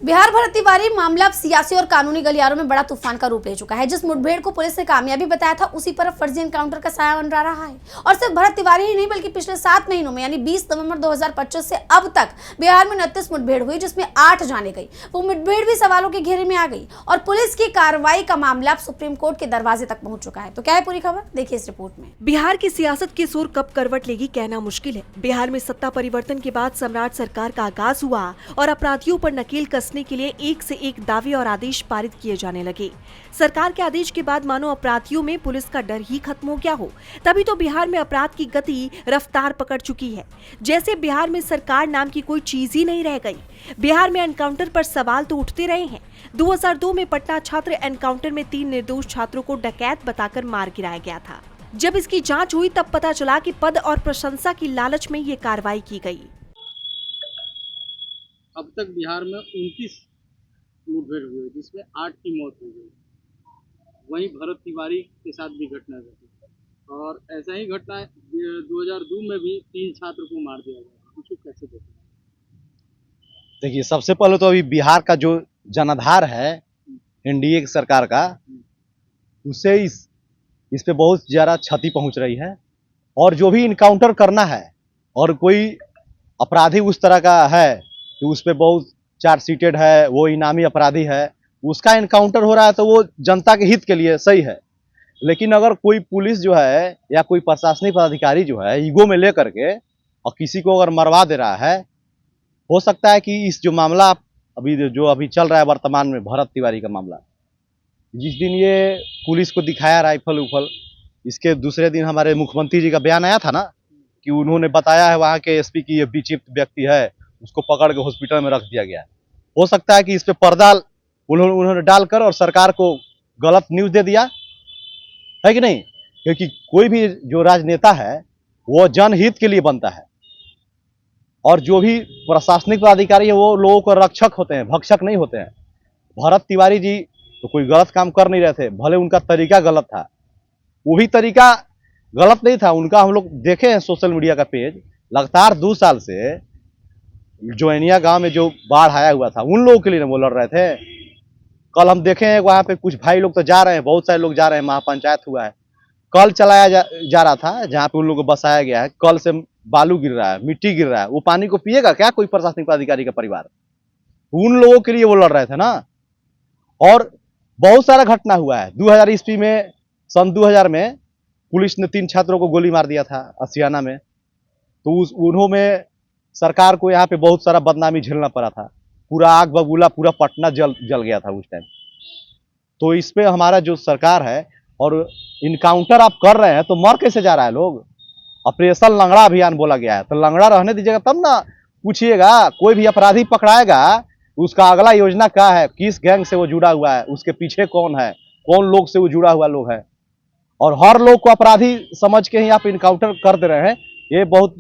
बिहार भरत तिवारी मामला अब सियासी और कानूनी गलियारों में बड़ा तूफान का रूप ले चुका है। जिस मुठभेड़ को पुलिस ने कामयाबी बताया था, उसी पर अब फर्जी एनकाउंटर का साया मंडरा रहा है। और सिर्फ भरत तिवारी ही नहीं, बल्कि पिछले 7 महीनों में यानी 20 नवंबर 2025 से अब तक बिहार में 29 मुठभेड़ हुई, जिसमें 8 जाने गई। वो मुठभेड़ भी सवालों के घेरे में आ गई और पुलिस की कार्रवाई का मामला अब सुप्रीम कोर्ट के दरवाजे तक पहुंच चुका है। तो क्या है पूरी खबर, देखिए इस रिपोर्ट में। बिहार की सियासत की सुर कब करवट लेगी कहना मुश्किल है। बिहार में सत्ता परिवर्तन के बाद सम्राट सरकार का आगाज हुआ और अपराधियों पर नकेल कसने के लिए एक से एक दावे और आदेश पारित किए जाने लगे। सरकार के आदेश के बाद मानो अपराधियों में पुलिस का डर ही खत्म हो गया हो। तभी तो बिहार में अपराध की गति रफ्तार पकड़ चुकी है, जैसे बिहार में सरकार नाम की कोई चीज ही नहीं रह गई। बिहार में एनकाउंटर पर सवाल तो उठते रहे हैं। 2002 में पटना छात्र एनकाउंटर में 3 निर्दोष छात्रों को डकैत बताकर मार गिराया गया था। जब इसकी जांच हुई तब पता चला कि पद और प्रशंसा की लालच में ये कार्रवाई की गई। अब तक बिहार में 29 मुठभेड़ हुए, जिसमें 8 की मौत हो गई। वहीं भरत तिवारी के साथ भी घटना घटी और ऐसा ही घटना 2002 में भी 3 छात्र को मार दिया गया। उसको कैसे देखें? देखिए, सबसे पहले तो अभी बिहार का जो जनाधार है एनडीए की सरकार का, उससे इस पे बहुत ज़्यादा क्षति पहुंच रही है। और जो भी इनकाउंटर करना है और कोई अपराधी उस तरह का है कि उस पे बहुत चार्जशीटेड है, वो इनामी अपराधी है, उसका इनकाउंटर हो रहा है तो वो जनता के हित के लिए सही है। लेकिन अगर कोई पुलिस जो है या कोई प्रशासनिक पदाधिकारी जो है ईगो में लेकर के और किसी को अगर मरवा दे रहा है, हो सकता है कि इस जो मामला अभी चल रहा है वर्तमान में, भरत तिवारी का मामला, जिस दिन ये पुलिस को दिखाया राइफल उफल, इसके दूसरे दिन हमारे मुख्यमंत्री जी का बयान आया था ना कि उन्होंने बताया है वहाँ के एसपी की ये विक्षिप्त व्यक्ति है, उसको पकड़ के हॉस्पिटल में रख दिया गया है। हो सकता है कि इस पे पर्दा उन्होंने डालकर और सरकार को गलत न्यूज दे दिया है कि नहीं, क्योंकि कोई भी जो राजनेता है वो जनहित के लिए बनता है और जो भी प्रशासनिक पदाधिकारी है वो लोगों को रक्षक होते हैं, भक्षक नहीं होते हैं। भरत तिवारी जी तो कोई गलत काम कर नहीं रहे थे, भले उनका तरीका गलत था, वो भी तरीका गलत नहीं था उनका। हम लोग देखे हैं सोशल मीडिया का पेज, लगातार 2 साल से जोनिया गांव में जो बाढ़ आया हुआ था उन लोगों के लिए वो लड़ रहे थे। कल हम देखे हैं वहाँ पे कुछ भाई लोग तो जा रहे हैं, बहुत सारे लोग जा रहे हैं, महापंचायत हुआ है, कल चलाया जा रहा था जहाँ पे उन लोगों को बसाया गया है। कल से बालू गिर रहा है, मिट्टी गिर रहा है, वो पानी को पिएगा क्या कोई प्रशासनिक पदाधिकारी का परिवार? उन लोगों के लिए वो लड़ रहे थे ना। और बहुत सारा घटना हुआ है। 2000 ईस्वी में, सन 2000 में पुलिस ने 3 छात्रों को गोली मार दिया था असियाना में, तो उन्होंने सरकार को यहाँ पे बहुत सारा बदनामी झेलना पड़ा था। पूरा आग बबूला, पूरा पटना जल गया था उस टाइम। तो इस पे हमारा जो सरकार है, और इनकाउंटर आप कर रहे हैं तो मर कैसे जा रहा है लोग? ऑपरेशन लंगड़ा अभियान बोला गया है, तो लंगड़ा रहने दीजिएगा तब ना पूछिएगा। कोई भी अपराधी पकड़ाएगा, उसका अगला योजना क्या है, किस गैंग से वो जुड़ा हुआ है, उसके पीछे कौन है, कौन लोग से वो जुड़ा हुआ लोग है। और हर लोग को अपराधी समझ के ही आप इनकाउंटर कर दे रहे हैं। ये बहुत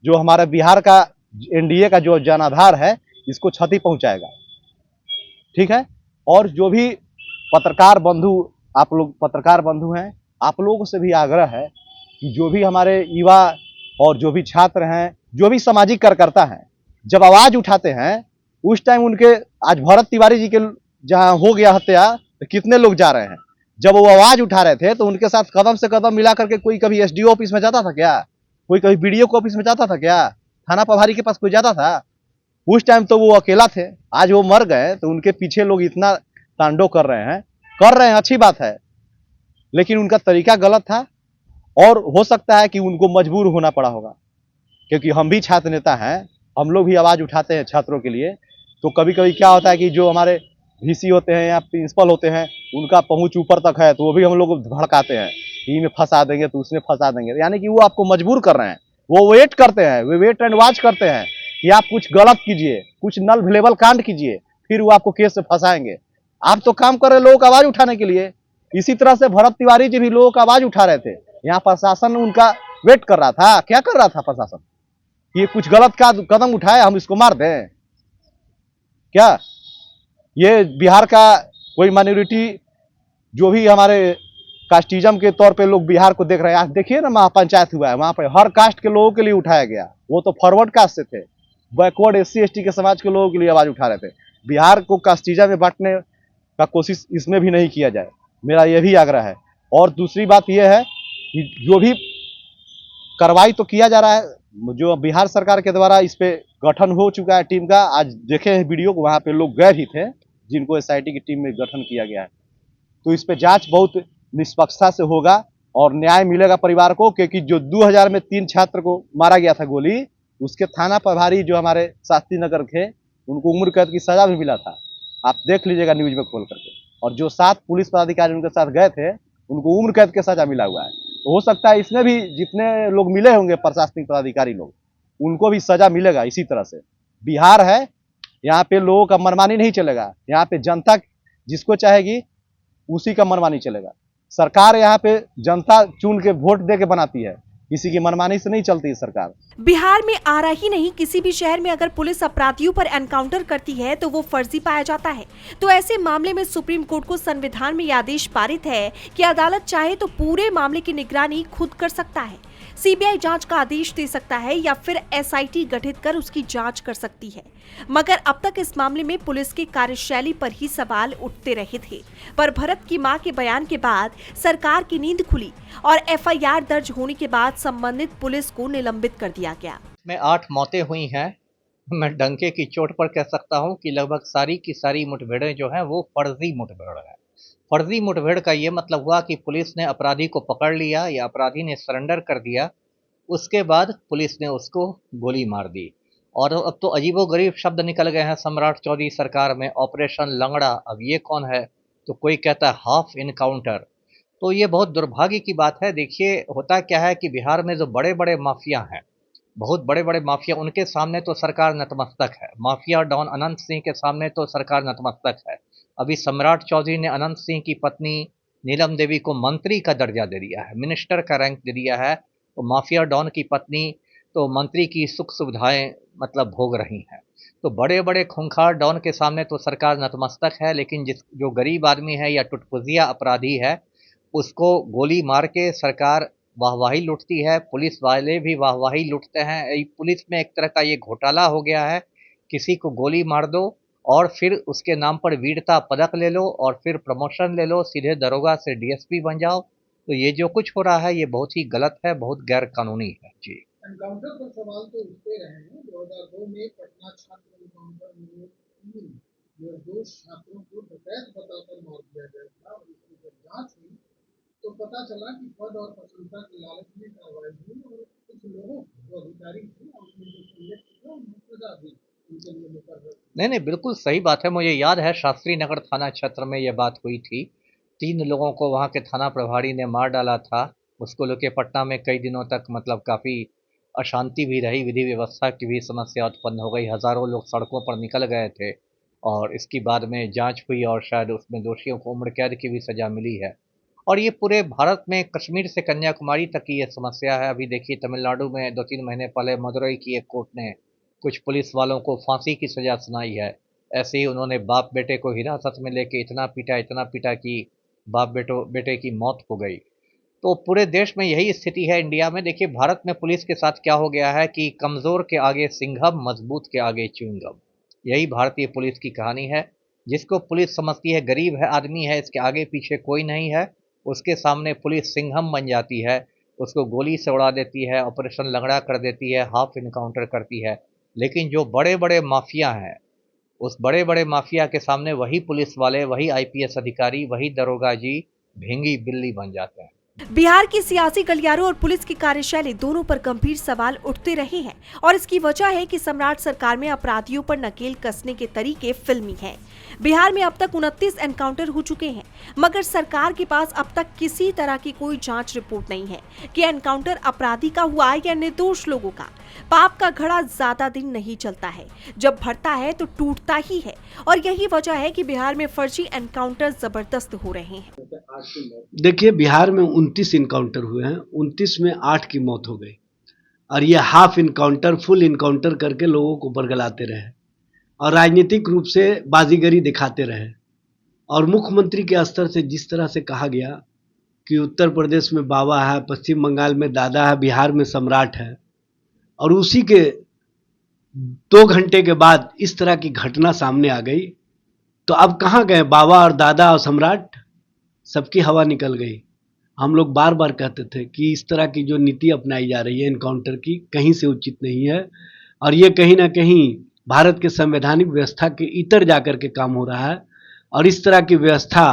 जो हमारा बिहार का एनडीए का जो जनाधार है, इसको क्षति पहुंचाएगा, ठीक है। और जो भी पत्रकार बंधु, आप लोग पत्रकार बंधु हैं, आप लोगों से भी आग्रह है कि जो भी हमारे युवा और जो भी छात्र हैं, जो भी सामाजिक कार्यकर्ता हैं, जब आवाज उठाते हैं उस टाइम उनके, आज भरत तिवारी जी के जहां हो गया हत्या तो कितने लोग जा रहे हैं, जब वो आवाज उठा रहे थे तो उनके साथ कदम से कदम मिला करके कोई कभी एसडीओ ऑफिस में जाता था क्या? कोई कभी बीडीओ के ऑफिस में जाता था क्या? थाना प्रभारी के पास कोई जाता था? उस टाइम तो वो अकेला थे। आज वो मर गए तो उनके पीछे लोग इतना तांडव कर रहे हैं, अच्छी बात है, लेकिन उनका तरीका गलत था। और हो सकता है कि उनको मजबूर होना पड़ा होगा, क्योंकि हम भी छात्र नेता हैं, हम लोग भी आवाज उठाते हैं छात्रों के लिए। तो कभी कभी क्या होता है कि जो हमारे वीसी होते हैं या प्रिंसिपल होते हैं, उनका पहुंच ऊपर तक है, तो वो भी हम लोग को भड़काते हैं कि में फंसा देंगे तो उसमें फंसा देंगे। यानी कि वो आपको मजबूर कर रहे हैं, वो वेट करते हैं, वे वेट एंड वॉच करते हैं कि आप कुछ गलत कीजिए, कुछ नल लेवल कांड कीजिए, फिर वो आपको केस से फंसाएंगे। आप तो काम कर रहे लोगों का आवाज उठाने के लिए। इसी तरह से भरत तिवारी जी भी लोगों का आवाज उठा रहे थे, यहाँ प्रशासन उनका वेट कर रहा था। क्या कर रहा था प्रशासन? ये कुछ गलत का कदम उठाए, हम इसको मार दें क्या? ये बिहार का कोई माइनॉरिटी, जो भी हमारे कास्टिज्म के तौर पे लोग बिहार को देख रहे हैं, आज देखिए ना महापंचायत हुआ है, वहां पे हर कास्ट के लोगों के लिए उठाया गया। वो तो फॉरवर्ड कास्ट से थे, बैकवर्ड SC ST के समाज के लोगों के लिए आवाज उठा रहे थे। बिहार को कास्टीजा में बांटने का कोशिश इसमें भी नहीं किया जाए, मेरा यह भी आग्रह है। और दूसरी बात यह है कि जो भी कार्रवाई तो किया जा रहा है, जो बिहार सरकार के द्वारा इस पे गठन हो चुका है टीम का, आज देखे हैं वीडियो को, वहाँ पे लोग गए भी थे जिनको एसआईटी की टीम में गठन किया गया है। तो इस पे जांच बहुत निष्पक्षता से होगा और न्याय मिलेगा परिवार को, क्योंकि जो 2000 में 3 छात्र को मारा गया था गोली, उसके थाना प्रभारी जो हमारे शास्त्री नगर थे, उनको उम्र कैद की सजा भी मिला था। आप देख लीजिएगा न्यूज में खोल करके। और जो 7 पुलिस पदाधिकारी उनके साथ गए थे, उनको उम्र कैद की सजा मिला हुआ है। तो हो सकता है इसमें भी जितने लोग मिले होंगे प्रशासनिक पदाधिकारी लोग, उनको भी सजा मिलेगा इसी तरह से। बिहार है, यहाँ पे लोगों का मनमानी नहीं चलेगा, यहाँ पे जनता जिसको चाहेगी उसी का मनमानी चलेगा। सरकार यहाँ पे जनता चुन के वोट दे के बनाती है, किसी की मनमानी से नहीं चलती है सरकार। बिहार में आरा ही नहीं, किसी भी शहर में अगर पुलिस अपराधियों पर एनकाउंटर करती है तो वो फर्जी पाया जाता है। तो ऐसे मामले में सुप्रीम कोर्ट को संविधान में यह आदेश पारित है कि अदालत चाहे तो पूरे मामले की निगरानी खुद कर सकता है, सीबीआई जांच का आदेश दे सकता है या फिर एसआईटी गठित कर उसकी जांच कर सकती है। मगर अब तक इस मामले में पुलिस की कार्यशैली पर ही सवाल उठते रहे थे। पर भरत की मां के बयान के बाद सरकार की नींद खुली और एफआईआर दर्ज होने के बाद संबंधित पुलिस को निलंबित कर दिया गया। में 8 मौतें हुई हैं। मैं डंके की चोट पर कह सकता हूं कि लगभग सारी की सारी मुठभेड़ें जो हैं वो फर्जी मुठभेड़ है। फर्जी मुठभेड़ का ये मतलब हुआ कि पुलिस ने अपराधी को पकड़ लिया या अपराधी ने सरेंडर कर दिया, उसके बाद पुलिस ने उसको गोली मार दी। और अब तो अजीबोगरीब शब्द निकल गए हैं सम्राट चौधरी सरकार में, ऑपरेशन लंगड़ा। अब ये कौन है? तो कोई कहता है हाफ इनकाउंटर। तो ये बहुत दुर्भाग्य की बात है। देखिए होता क्या है कि बिहार में जो बड़े बड़े माफिया हैं, बहुत बड़े बड़े माफिया, उनके सामने तो सरकार नतमस्तक है। माफिया डॉन अनंत सिंह के सामने तो सरकार नतमस्तक है। अभी सम्राट चौधरी ने अनंत सिंह की पत्नी नीलम देवी को मंत्री का दर्जा दे दिया है, मिनिस्टर का रैंक दे दिया है। तो माफिया डॉन की पत्नी तो मंत्री की सुख सुविधाएं मतलब भोग रही हैं। तो बड़े बड़े खूंखार डॉन के सामने तो सरकार नतमस्तक है, लेकिन जो गरीब आदमी है या टुटपुजिया अपराधी है, उसको गोली मार के सरकार वाहवाही लूटती है। पुलिस वाले भी वाहवाही लूटते हैं। पुलिस में एक तरह का ये घोटाला हो गया है, किसी को गोली मार दो और फिर उसके नाम पर वीरता पदक ले लो और फिर प्रमोशन ले लो, सीधे दरोगा से डीएसपी बन जाओ। तो ये जो कुछ हो रहा है ये बहुत ही गलत है, बहुत गैर कानूनी है। जी, एनकाउंटर पर सवाल तो उठते रहे हैं। 2002 में पटना छात्र एनकाउंटर में 3 निर्दोष छात्रों को डकैत बताकर मार दिया गया था और इसकी जब जांच हुई तो पता चला कि पद और प्रशंसा के लालच में कार्रवाई हुई और कुछ लोगों जो अधिकारी थे और उसमें जो संलिप्त थे उन्हें सजा दी। उनके लिए मुकर्रर नहीं, बिल्कुल सही बात है। मुझे याद है शास्त्री नगर थाना क्षेत्र में ये बात हुई थी। 3 लोगों को वहाँ के थाना प्रभारी ने मार डाला था। उसको लेके पटना में कई दिनों तक मतलब काफ़ी अशांति भी रही, विधि व्यवस्था की भी समस्या उत्पन्न हो गई। हज़ारों लोग सड़कों पर निकल गए थे और इसकी बाद में जांच हुई और शायद उसमें दोषियों को उम्र कैद की भी सज़ा मिली है। और ये पूरे भारत में कश्मीर से कन्याकुमारी तक की ये समस्या है। अभी देखिए तमिलनाडु में 2-3 महीने पहले मदुरई की एक कोर्ट ने कुछ पुलिस वालों को फांसी की सज़ा सुनाई है। ऐसे ही उन्होंने बाप बेटे को हिरासत में लेके इतना पीटा कि बाप बेटे की मौत हो गई। तो पूरे देश में यही स्थिति है इंडिया में। देखिए भारत में पुलिस के साथ क्या हो गया है कि कमज़ोर के आगे सिंघम, मजबूत के आगे च्युइंगम। यही भारतीय पुलिस की कहानी है। जिसको पुलिस समझती है गरीब है, आदमी है, इसके आगे पीछे कोई नहीं है, उसके सामने पुलिस सिंघम बन जाती है, उसको गोली से उड़ा देती है, ऑपरेशन लंगड़ा कर देती है, हाफ इनकाउंटर करती है। लेकिन जो बड़े बड़े माफिया हैं, उस बड़े बड़े माफिया के सामने वही पुलिस वाले, वही आईपीएस अधिकारी, वही दरोगा जी भींगी बिल्ली बन जाते हैं। बिहार की सियासी गलियारों और पुलिस की कार्यशैली दोनों पर गंभीर सवाल उठते रहे हैं और इसकी वजह है कि सम्राट सरकार में अपराधियों पर नकेल कसने के तरीके फिल्मी हैं। बिहार में अब तक 29 एनकाउंटर हो चुके हैं, मगर सरकार के पास अब तक किसी तरह की कोई जांच रिपोर्ट नहीं है कि एनकाउंटर अपराधी का हुआ या निर्दोष लोगों का। पाप का घड़ा ज्यादा दिन नहीं चलता है, जब भरता है तो टूटता ही है और यही वजह है कि बिहार में फर्जी एनकाउंटर जबरदस्त हो रहे हैं। देखिए बिहार में 29 इनकाउंटर हुए हैं, 29 में 8 की मौत हो गई और ये हाफ इनकाउंटर फुल इनकाउंटर करके लोगों को बरगलाते रहे और राजनीतिक रूप से बाजीगरी दिखाते रहे। और मुख्यमंत्री के स्तर से जिस तरह से कहा गया कि उत्तर प्रदेश में बाबा है, पश्चिम बंगाल में दादा है, बिहार में सम्राट है, और उसी के 2 घंटे के बाद इस तरह की घटना सामने आ गई, तो अब कहाँ गए बाबा और दादा और सम्राट? सबकी हवा निकल गई। हम लोग बार बार कहते थे कि इस तरह की जो नीति अपनाई जा रही है इनकाउंटर की, कहीं से उचित नहीं है और ये कहीं ना कहीं भारत के संवैधानिक व्यवस्था के इतर जाकर के काम हो रहा है। और इस तरह की व्यवस्था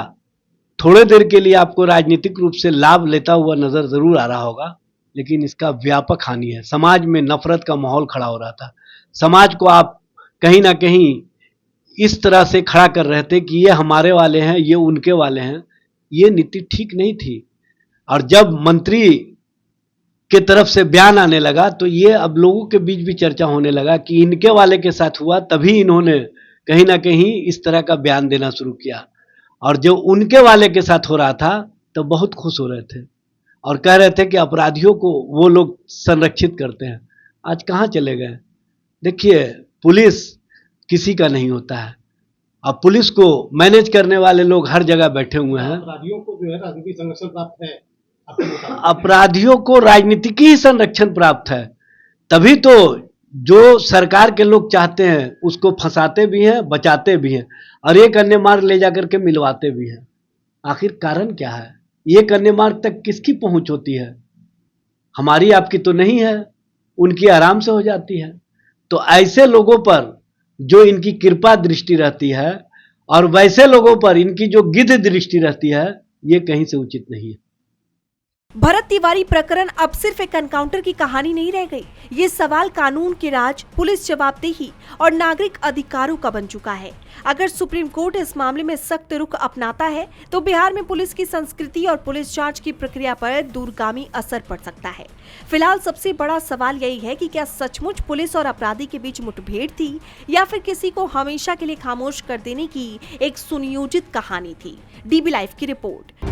थोड़े देर के लिए आपको राजनीतिक रूप से लाभ लेता हुआ नजर जरूर आ रहा होगा, लेकिन इसका व्यापक हानि है। समाज में नफरत का माहौल खड़ा हो रहा था। समाज को आप कहीं ना कहीं इस तरह से खड़ा कर रहे थे कि ये हमारे वाले हैं, ये उनके वाले हैं। ये नीति ठीक नहीं थी। और जब मंत्री के तरफ से बयान आने लगा तो ये अब लोगों के बीच भी चर्चा होने लगा कि इनके वाले के साथ हुआ, तभी इन्होंने कहीं ना कहीं इस तरह का बयान देना शुरू किया। और जो उनके वाले के साथ हो रहा था तो बहुत खुश हो रहे थे और कह रहे थे कि अपराधियों को वो लोग संरक्षित करते हैं। आज कहाँ चले गए? देखिए, पुलिस किसी का नहीं होता है। अब पुलिस को मैनेज करने वाले लोग हर जगह बैठे हुए हैं। अपराधियों को जो है राजनीतिक संरक्षण प्राप्त है, अपराधियों को राजनीतिक ही संरक्षण प्राप्त है, तभी तो जो सरकार के लोग चाहते हैं उसको फंसाते भी हैं, बचाते भी हैं और एक अन्य मार्ग ले जाकर के मिलवाते भी हैं। आखिर कारण क्या है? एक अन्य मार्ग तक किसकी पहुंच होती है? हमारी आपकी तो नहीं है, उनकी आराम से हो जाती है। तो ऐसे लोगों पर जो इनकी कृपा दृष्टि रहती है और वैसे लोगों पर इनकी जो गिद्ध दृष्टि रहती है, ये कहीं से उचित नहीं है। भरत तिवारी प्रकरण अब सिर्फ एक एनकाउंटर की कहानी नहीं रह गई। ये सवाल कानून के राज, पुलिस जवाबदेही और नागरिक अधिकारों का बन चुका है। अगर सुप्रीम कोर्ट इस मामले में सख्त रुख अपनाता है तो बिहार में पुलिस की संस्कृति और पुलिस जांच की प्रक्रिया पर दूरगामी असर पड़ सकता है। फिलहाल सबसे बड़ा सवाल यही है कि क्या सचमुच पुलिस और अपराधी के बीच मुठभेड़ थी या फिर किसी को हमेशा के लिए खामोश कर देने की एक सुनियोजित कहानी थी। डीबी लाइव की रिपोर्ट।